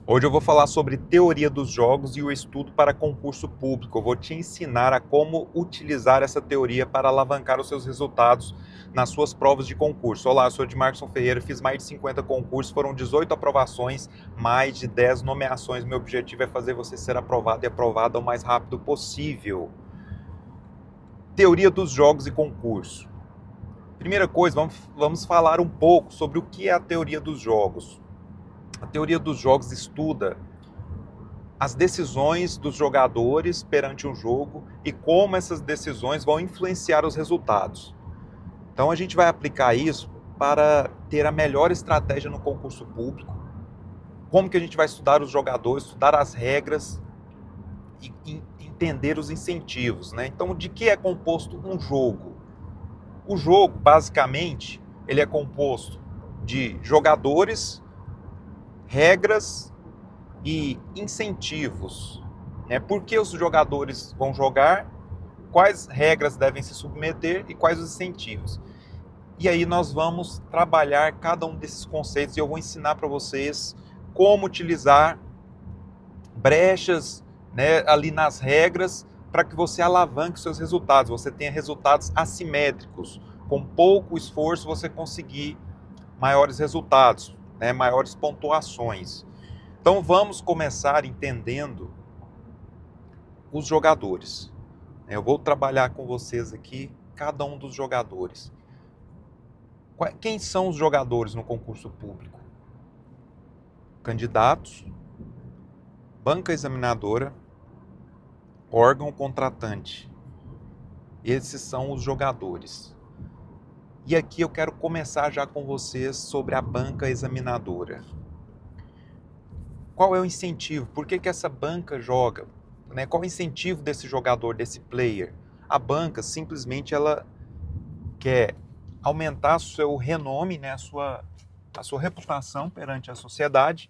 Hoje eu vou falar sobre teoria dos jogos e o estudo para concurso público. Eu vou te ensinar a como utilizar essa teoria para alavancar os seus resultados nas suas provas de concurso. Olá, eu sou Edmarson Ferreira, fiz mais de 50 concursos, foram 18 aprovações, mais de 10 nomeações. Meu objetivo é fazer você ser aprovado e aprovada o mais rápido possível. Teoria dos jogos e concurso. Primeira coisa, vamos falar um pouco sobre o que é a teoria dos jogos. A teoria dos jogos estuda as decisões dos jogadores perante um jogo e como essas decisões vão influenciar os resultados. Então a gente vai aplicar isso para ter a melhor estratégia no concurso público, como que a gente vai estudar os jogadores, estudar as regras e entender os incentivos, né? Então, de que é composto um jogo? O jogo, basicamente, ele é composto de jogadores, regras e incentivos. Por que os jogadores vão jogar, quais regras devem se submeter e quais os incentivos. E aí nós vamos trabalhar cada um desses conceitos e eu vou ensinar para vocês como utilizar brechas, ali nas regras para que você alavanque seus resultados, você tenha resultados assimétricos. Com pouco esforço você conseguir maiores resultados, maiores pontuações. Então vamos começar entendendo os jogadores. Eu vou trabalhar com vocês aqui cada um dos jogadores. Quem são os jogadores no concurso público? Candidatos, banca examinadora, órgão contratante. Esses são os jogadores. E aqui eu quero começar já com vocês sobre a banca examinadora. Qual é o incentivo? Por que essa banca joga? Qual é o incentivo desse jogador, desse player? A banca simplesmente ela quer aumentar seu renome, a sua reputação perante a sociedade,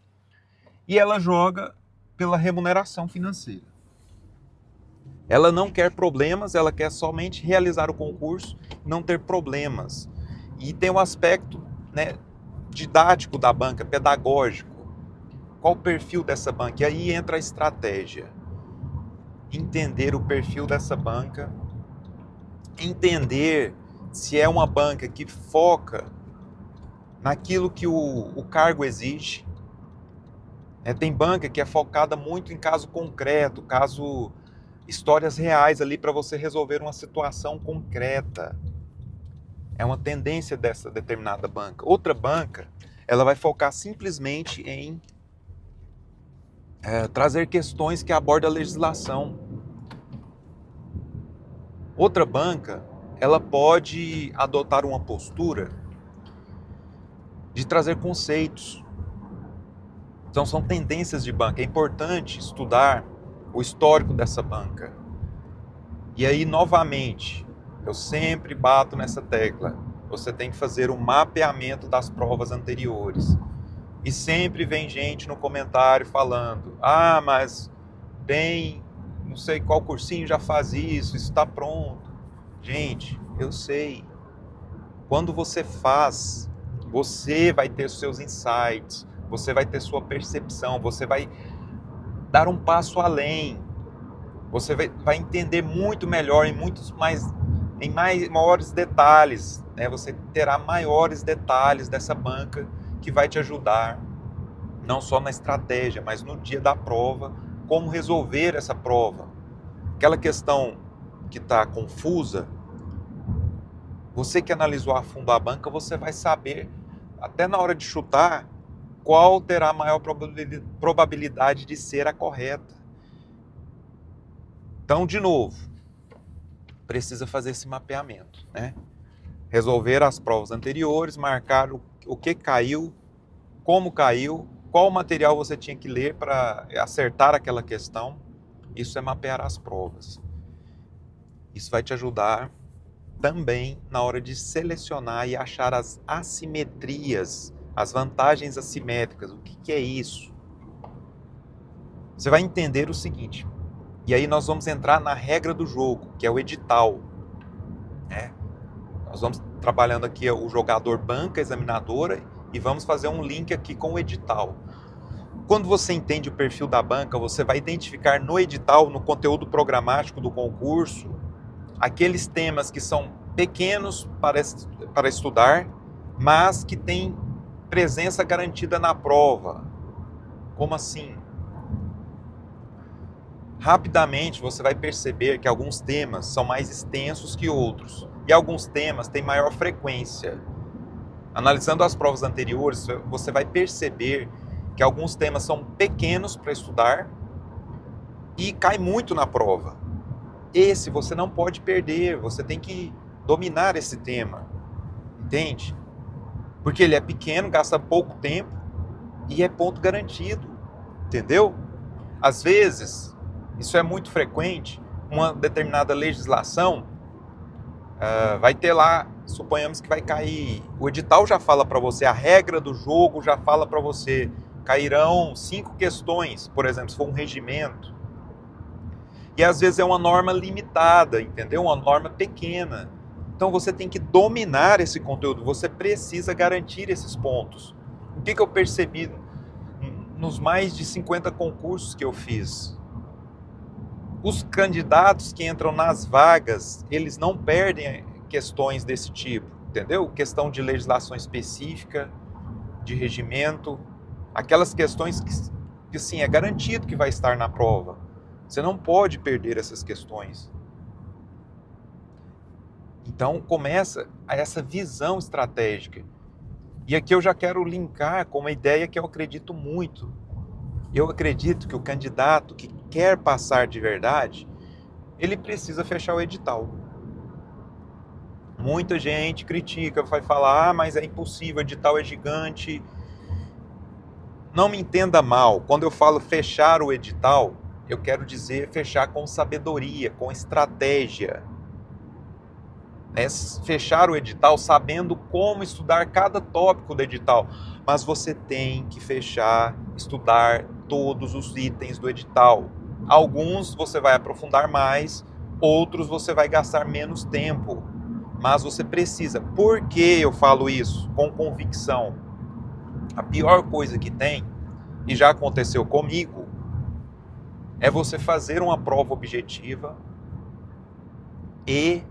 e ela joga pela remuneração financeira. Ela não quer problemas, ela quer somente realizar o concurso, não ter problemas. E tem o aspecto, didático da banca, pedagógico. Qual o perfil dessa banca? E aí entra a estratégia. Entender o perfil dessa banca, entender se é uma banca que foca naquilo que o cargo exige. Tem banca que é focada muito em caso concreto, histórias reais ali para você resolver uma situação concreta. É uma tendência dessa determinada banca. Outra banca, ela vai focar simplesmente em trazer questões que abordam a legislação. Outra banca, ela pode adotar uma postura de trazer conceitos. Então são tendências de banca. É importante estudar o histórico dessa banca. E aí, novamente, eu sempre bato nessa tecla. Você tem que fazer um mapeamento das provas anteriores. E sempre vem gente no comentário falando: mas tem não sei qual cursinho já faz isso está pronto. Gente, eu sei. Quando você faz, você vai ter seus insights, você vai ter sua percepção, você vai dar um passo além. Você vai entender muito melhor em maiores detalhes. Você terá maiores detalhes dessa banca que vai te ajudar, não só na estratégia, mas no dia da prova, como resolver essa prova. Aquela questão que está confusa, você que analisou a fundo a banca, você vai saber, até na hora de chutar, qual terá a maior probabilidade de ser a correta. Então, de novo, precisa fazer esse mapeamento, Resolver as provas anteriores, marcar o que caiu, como caiu, qual material você tinha que ler para acertar aquela questão. Isso é mapear as provas. Isso vai te ajudar também na hora de selecionar e achar as assimetrias, as vantagens assimétricas. O que é isso? Você vai entender o seguinte, e aí nós vamos entrar na regra do jogo, que é o edital. Nós vamos trabalhando aqui o jogador banca examinadora e vamos fazer um link aqui com o edital. Quando você entende o perfil da banca, você vai identificar no edital, no conteúdo programático do concurso, aqueles temas que são pequenos para estudar, mas que têm presença garantida na prova. Como assim? Rapidamente você vai perceber que alguns temas são mais extensos que outros, e alguns temas têm maior frequência. Analisando as provas anteriores, você vai perceber que alguns temas são pequenos para estudar e cai muito na prova. Esse você não pode perder, você tem que dominar esse tema, entende? Porque ele é pequeno, gasta pouco tempo e é ponto garantido, entendeu? Às vezes, isso é muito frequente, uma determinada legislação vai ter lá, suponhamos que vai cair, o edital já fala para você, a regra do jogo já fala para você, cairão 5 questões, por exemplo, se for um regimento. E às vezes é uma norma limitada, entendeu? Uma norma pequena. Então você tem que dominar esse conteúdo, você precisa garantir esses pontos. O que eu percebi nos mais de 50 concursos que eu fiz? Os candidatos que entram nas vagas, eles não perdem questões desse tipo, entendeu? Questão de legislação específica, de regimento, aquelas questões que sim, é garantido que vai estar na prova. Você não pode perder essas questões. Então começa essa visão estratégica. E aqui eu já quero linkar com uma ideia que eu acredito muito. Eu acredito que o candidato que quer passar de verdade, ele precisa fechar o edital. Muita gente critica, vai falar, mas é impossível, o edital é gigante. Não me entenda mal, quando eu falo fechar o edital, eu quero dizer fechar com sabedoria, com estratégia. Fechar o edital sabendo como estudar cada tópico do edital. Mas você tem que estudar todos os itens do edital. Alguns você vai aprofundar mais, outros você vai gastar menos tempo. Mas você precisa. Por que eu falo isso com convicção? A pior coisa que tem, e já aconteceu comigo, é você fazer uma prova objetiva e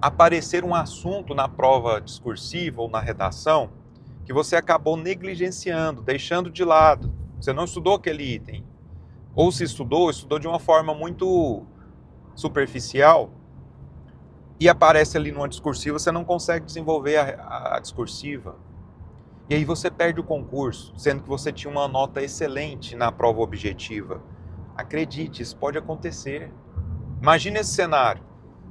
aparecer um assunto na prova discursiva ou na redação que você acabou negligenciando, deixando de lado. Você não estudou aquele item. Ou se estudou de uma forma muito superficial e aparece ali numa discursiva, você não consegue desenvolver a discursiva. E aí você perde o concurso, sendo que você tinha uma nota excelente na prova objetiva. Acredite, isso pode acontecer. Imagine esse cenário.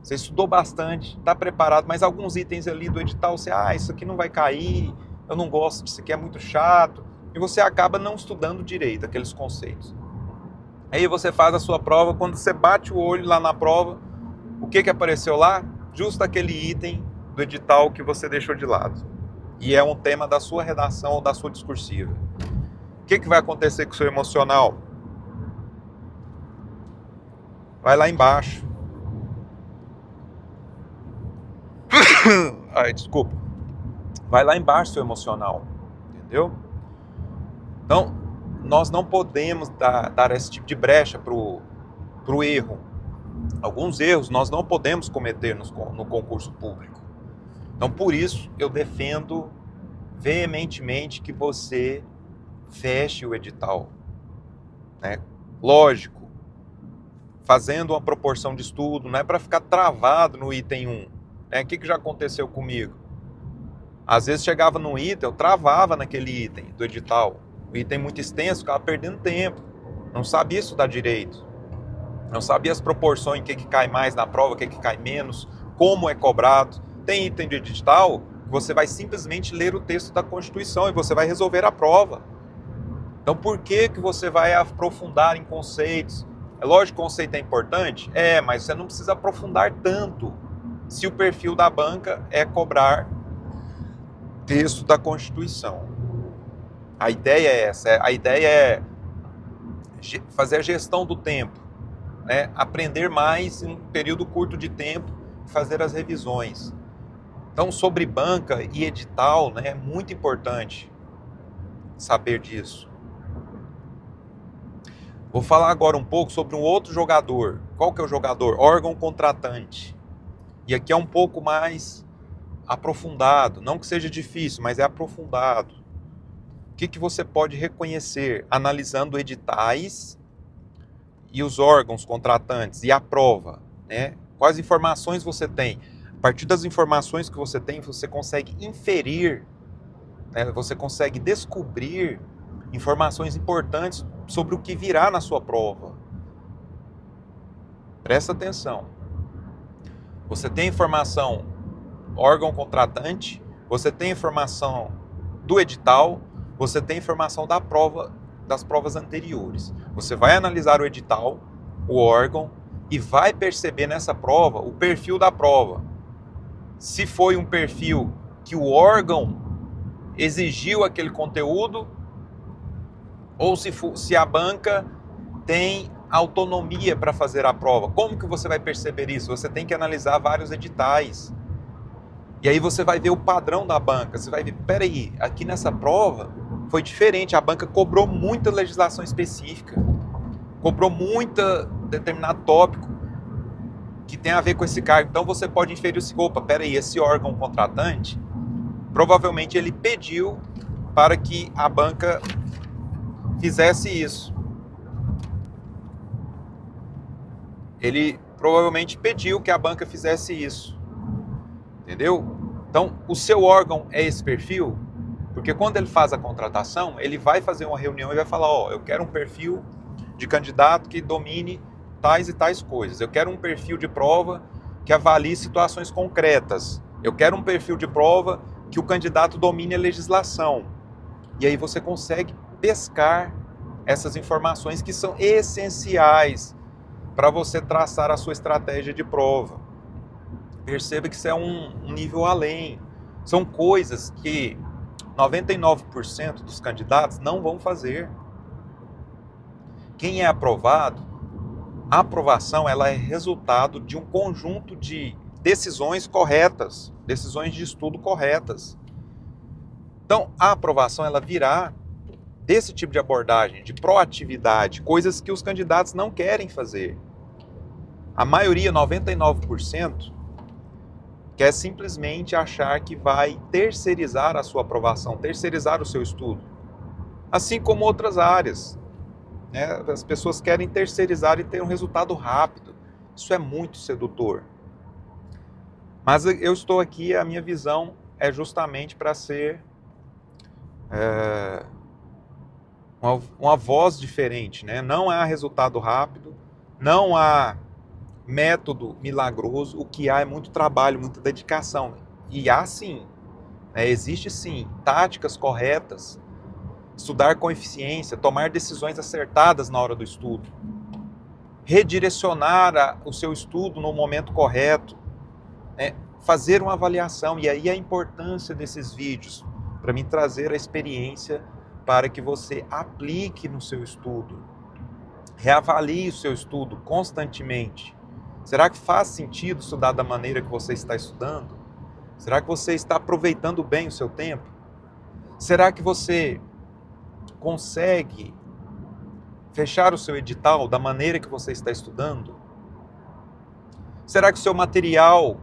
Você estudou bastante, está preparado, mas alguns itens ali do edital, isso aqui não vai cair, eu não gosto disso aqui, é muito chato. E você acaba não estudando direito aqueles conceitos. Aí você faz a sua prova, quando você bate o olho lá na prova, o que apareceu lá? Justo aquele item do edital que você deixou de lado. E é um tema da sua redação ou da sua discursiva. O que vai acontecer com o seu emocional? Vai lá embaixo. Desculpa. Vai lá embaixo seu emocional. Entendeu? Então, nós não podemos dar esse tipo de brecha pro erro. Alguns erros nós não podemos cometer no concurso público. Então, por isso, eu defendo veementemente que você feche o edital. Lógico, fazendo uma proporção de estudo, não é para ficar travado no item 1. O que já aconteceu comigo? Às vezes chegava no item, eu travava naquele item do edital. O item muito extenso, ficava perdendo tempo. Não sabia estudar direito. Não sabia as proporções, o que cai mais na prova, o que cai menos, como é cobrado. Tem item de edital que você vai simplesmente ler o texto da Constituição e você vai resolver a prova. Então por que você vai aprofundar em conceitos? É lógico que o conceito é importante? Mas você não precisa aprofundar tanto se o perfil da banca é cobrar texto da Constituição. A ideia é essa, a ideia é fazer a gestão do tempo, aprender mais em um período curto de tempo, fazer as revisões. Então, sobre banca e edital, é muito importante saber disso. Vou falar agora um pouco sobre um outro jogador. Qual que é o jogador? Órgão contratante. E aqui é um pouco mais aprofundado. Não que seja difícil, mas é aprofundado. O que você pode reconhecer analisando editais e os órgãos contratantes e a prova, né? Quais informações você tem? A partir das informações que você tem, você consegue inferir, né? Você consegue descobrir informações importantes sobre o que virá na sua prova. Presta atenção. Você tem informação órgão contratante, você tem informação do edital, você tem informação da prova, das provas anteriores. Você vai analisar o edital, o órgão, e vai perceber nessa prova o perfil da prova. Se foi um perfil que o órgão exigiu aquele conteúdo, ou se a banca tem autonomia para fazer a prova. Como que você vai perceber isso? Você tem que analisar vários editais. E aí você vai ver o padrão da banca. Você vai ver, peraí, aqui nessa prova foi diferente. A banca cobrou muita legislação específica. Cobrou muita determinado tópico que tem a ver com esse cargo. Então você pode inferir o seguinte, opa, peraí, esse órgão contratante, provavelmente ele pediu para que a banca fizesse isso. Ele provavelmente pediu que a banca fizesse isso. Entendeu? Então, o seu órgão é esse perfil, porque quando ele faz a contratação, ele vai fazer uma reunião e vai falar, ó, eu quero um perfil de candidato que domine tais e tais coisas. Eu quero um perfil de prova que avalie situações concretas. Eu quero um perfil de prova que o candidato domine a legislação. E aí você consegue pescar essas informações que são essenciais para você traçar a sua estratégia de prova. Perceba que isso é um nível além. São coisas que 99% dos candidatos não vão fazer. Quem é aprovado, a aprovação ela é resultado de um conjunto de decisões corretas, decisões de estudo corretas. Então, a aprovação ela virá desse tipo de abordagem, de proatividade, coisas que os candidatos não querem fazer. A maioria, 99%, quer simplesmente achar que vai terceirizar a sua aprovação, terceirizar o seu estudo. Assim como outras áreas, né? As pessoas querem terceirizar e ter um resultado rápido. Isso é muito sedutor. Mas eu estou aqui, a minha visão é justamente para ser uma voz diferente, né? Não há resultado rápido, não há método milagroso, o que há é muito trabalho, muita dedicação. E há sim, né? Existe sim, táticas corretas, estudar com eficiência, tomar decisões acertadas na hora do estudo, redirecionar o seu estudo no momento correto, né? Fazer uma avaliação, e aí a importância desses vídeos, para mim trazer a experiência para que você aplique no seu estudo, reavalie o seu estudo constantemente. Será que faz sentido estudar da maneira que você está estudando? Será que você está aproveitando bem o seu tempo? Será que você consegue fechar o seu edital da maneira que você está estudando? Será que o seu material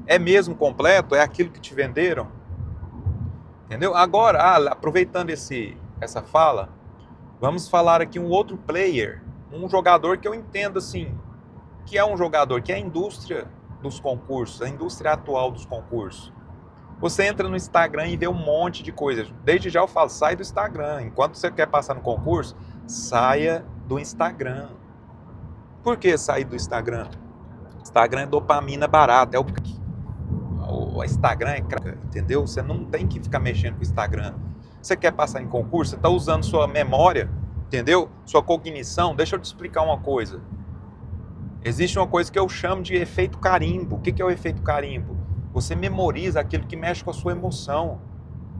é mesmo completo? É aquilo que te venderam? Entendeu? Agora, aproveitando essa fala, vamos falar aqui um outro player, um jogador que eu entendo assim, que é um jogador, que é a indústria dos concursos, a indústria atual dos concursos. Você entra no Instagram e vê um monte de coisas. Desde já eu falo, sai do Instagram. Enquanto você quer passar no concurso, saia do Instagram. Por que sair do Instagram? Instagram é dopamina barata, o Instagram é crack, entendeu? Você não tem que ficar mexendo com o Instagram. Você quer passar em concurso, você está usando sua memória, entendeu? Sua cognição. Deixa eu te explicar uma coisa. Existe uma coisa que eu chamo de efeito carimbo. O que é o efeito carimbo? Você memoriza aquilo que mexe com a sua emoção.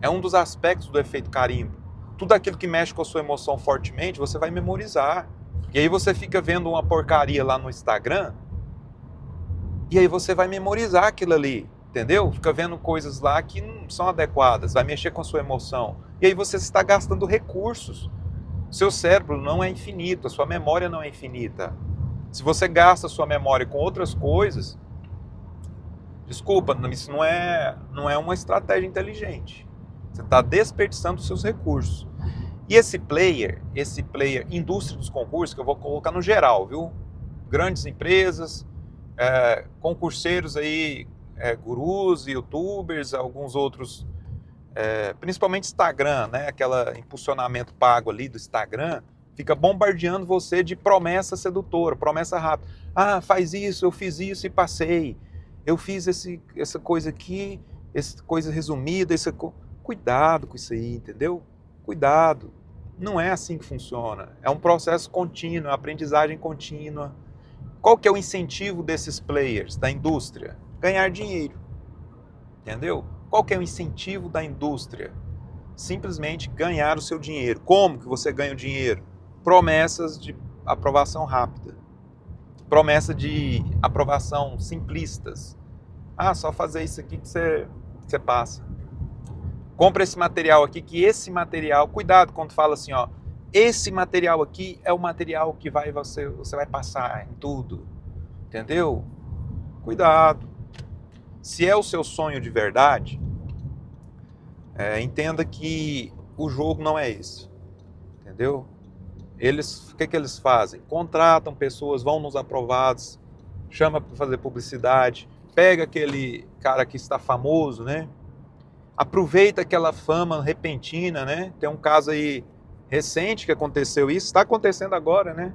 É um dos aspectos do efeito carimbo. Tudo aquilo que mexe com a sua emoção fortemente, você vai memorizar. E aí você fica vendo uma porcaria lá no Instagram, e aí você vai memorizar aquilo ali, entendeu? Fica vendo coisas lá que não são adequadas, vai mexer com a sua emoção. E aí você está gastando recursos. Seu cérebro não é infinito, a sua memória não é infinita. Se você gasta a sua memória com outras coisas, desculpa, isso não é uma estratégia inteligente. Você está desperdiçando os seus recursos. E esse player, indústria dos concursos, que eu vou colocar no geral, viu? Grandes empresas, concurseiros aí, gurus, youtubers, alguns outros, principalmente Instagram, né? Aquele impulsionamento pago ali do Instagram, fica bombardeando você de promessa sedutora, promessa rápida. Ah, faz isso, eu fiz isso e passei. Eu fiz essa coisa aqui, essa coisa resumida, cuidado com isso aí, entendeu? Cuidado. Não é assim que funciona. É um processo contínuo, aprendizagem contínua. Qual que é o incentivo desses players, da indústria? Ganhar dinheiro. Entendeu? Qual que é o incentivo da indústria? Simplesmente ganhar o seu dinheiro. Como que você ganha o dinheiro? Promessas de aprovação rápida. Promessa de aprovação simplistas. Ah, só fazer isso aqui que você passa. Compra esse material aqui, que esse material... Cuidado quando fala assim, ó. Esse material aqui é o material que você vai passar em tudo. Entendeu? Cuidado. Se é o seu sonho de verdade, entenda que o jogo não é esse. Entendeu? O que eles fazem? Contratam pessoas, vão nos aprovados, chama para fazer publicidade, pega aquele cara que está famoso, né? Aproveita aquela fama repentina, né? Tem um caso aí recente que aconteceu isso, está acontecendo agora, né?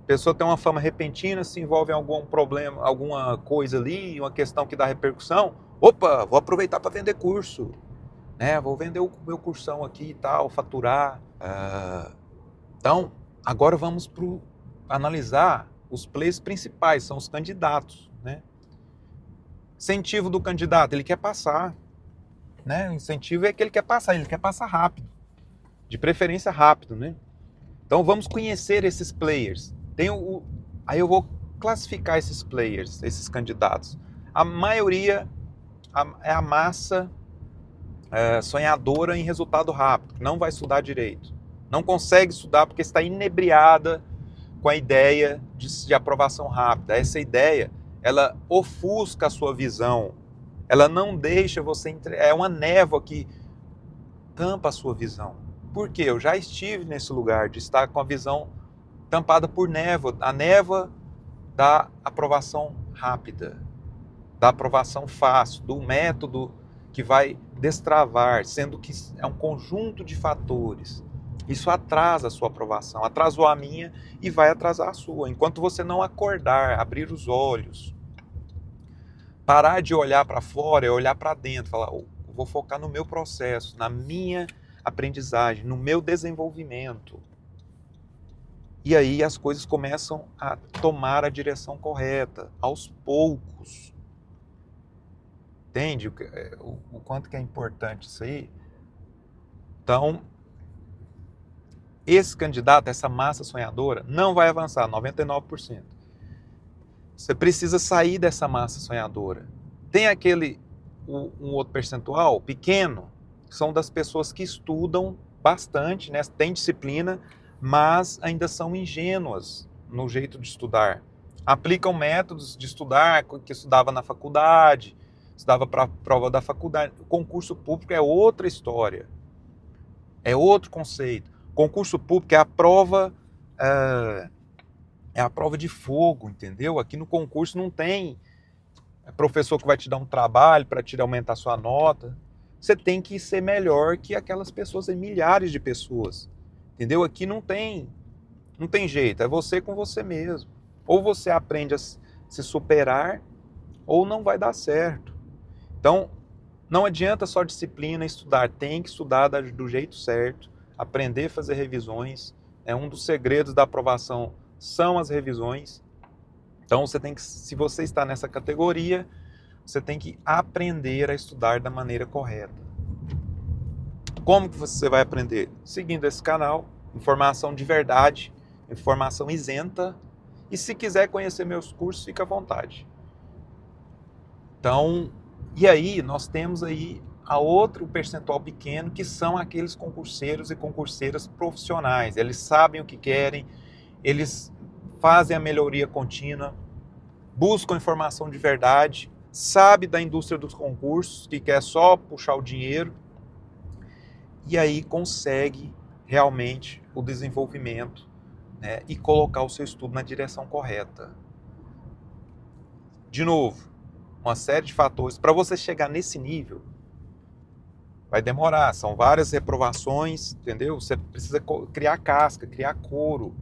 A pessoa tem uma fama repentina, se envolve em algum problema, alguma coisa ali, uma questão que dá repercussão. Opa, vou aproveitar para vender curso, né? Vou vender o meu cursão aqui e tal, faturar. Então, agora vamos analisar os players principais, são os candidatos, né? Incentivo do candidato, ele quer passar, né? O incentivo é que ele quer passar rápido, de preferência rápido, né? Então vamos conhecer esses players. Aí eu vou classificar esses players, esses candidatos. A maioria é a massa sonhadora em resultado rápido, que não vai estudar direito. Não consegue estudar porque está inebriada com a ideia de aprovação rápida. Essa ideia, ela ofusca a sua visão. Ela não deixa você... É uma névoa que tampa a sua visão. Por quê? Eu já estive nesse lugar de estar com a visão tampada por névoa. A névoa da aprovação rápida, da aprovação fácil, do método que vai destravar, sendo que é um conjunto de fatores. Isso atrasa a sua aprovação, atrasou a minha e vai atrasar a sua. Enquanto você não acordar, abrir os olhos, parar de olhar para fora e olhar para dentro, falar, vou focar no meu processo, na minha aprendizagem, no meu desenvolvimento. E aí as coisas começam a tomar a direção correta, aos poucos. Entende o quanto que é importante isso aí? Então, esse candidato, essa massa sonhadora, não vai avançar 99%. Você precisa sair dessa massa sonhadora. Tem um outro percentual pequeno, que são das pessoas que estudam bastante, né? Tem disciplina, mas ainda são ingênuas no jeito de estudar. Aplicam métodos de estudar que estudava na faculdade, estudava para a prova da faculdade. O concurso público é outra história, é outro conceito. Concurso público é a prova de fogo, entendeu? Aqui no concurso não tem professor que vai te dar um trabalho para te aumentar a sua nota. Você tem que ser melhor que aquelas pessoas, milhares de pessoas, entendeu? Aqui não tem jeito, é você com você mesmo. Ou você aprende a se superar, ou não vai dar certo. Então, não adianta só disciplina estudar, tem que estudar do jeito certo, aprender a fazer revisões. Um dos segredos da aprovação são as revisões. Então, se você está nessa categoria, você tem que aprender a estudar da maneira correta. Como que você vai aprender? Seguindo esse canal, informação de verdade, informação isenta. E se quiser conhecer meus cursos, fica à vontade. Então, e aí nós temos aí a outro percentual pequeno, que são aqueles concurseiros e concurseiras profissionais. Eles sabem o que querem, eles fazem a melhoria contínua, buscam informação de verdade, sabe da indústria dos concursos, que quer só puxar o dinheiro, e aí consegue realmente o desenvolvimento, né, e colocar o seu estudo na direção correta. De novo, uma série de fatores. Para você chegar nesse nível, vai demorar, são várias reprovações, entendeu? Você precisa criar casca, criar couro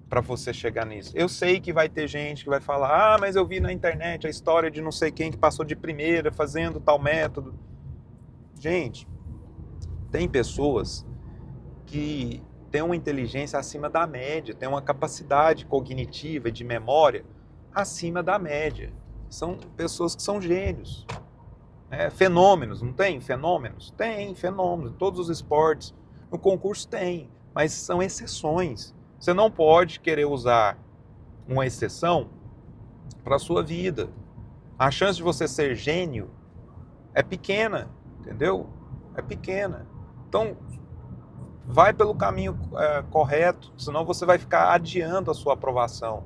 para você chegar nisso. Eu sei que vai ter gente que vai falar, mas eu vi na internet a história de não sei quem que passou de primeira fazendo tal método. Gente, tem pessoas que têm uma inteligência acima da média, têm uma capacidade cognitiva e de memória acima da média. São pessoas que são gênios. Fenômenos, não tem fenômenos? Tem fenômenos, em todos os esportes, no concurso tem, mas são exceções. Você não pode querer usar uma exceção para a sua vida. A chance de você ser gênio é pequena, entendeu? É pequena. Então, vai pelo caminho correto, senão você vai ficar adiando a sua aprovação.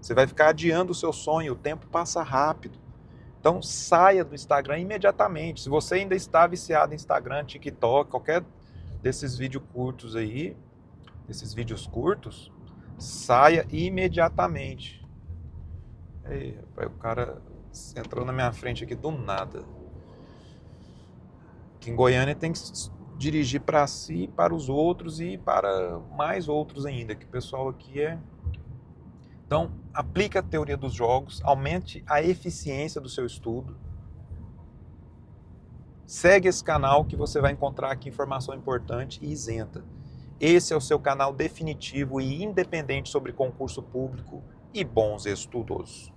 Você vai ficar adiando o seu sonho, o tempo passa rápido. Então saia do Instagram imediatamente. Se você ainda está viciado em Instagram, TikTok, qualquer desses vídeos curtos aí, desses vídeos curtos, saia imediatamente. Ei, rapaz, o cara entrou na minha frente aqui do nada. Aqui em Goiânia tem que dirigir para si, para os outros e para mais outros ainda, que o pessoal aqui é... Então, aplique a teoria dos jogos, aumente a eficiência do seu estudo. Segue esse canal que você vai encontrar aqui informação importante e isenta. Esse é o seu canal definitivo e independente sobre concurso público e bons estudos.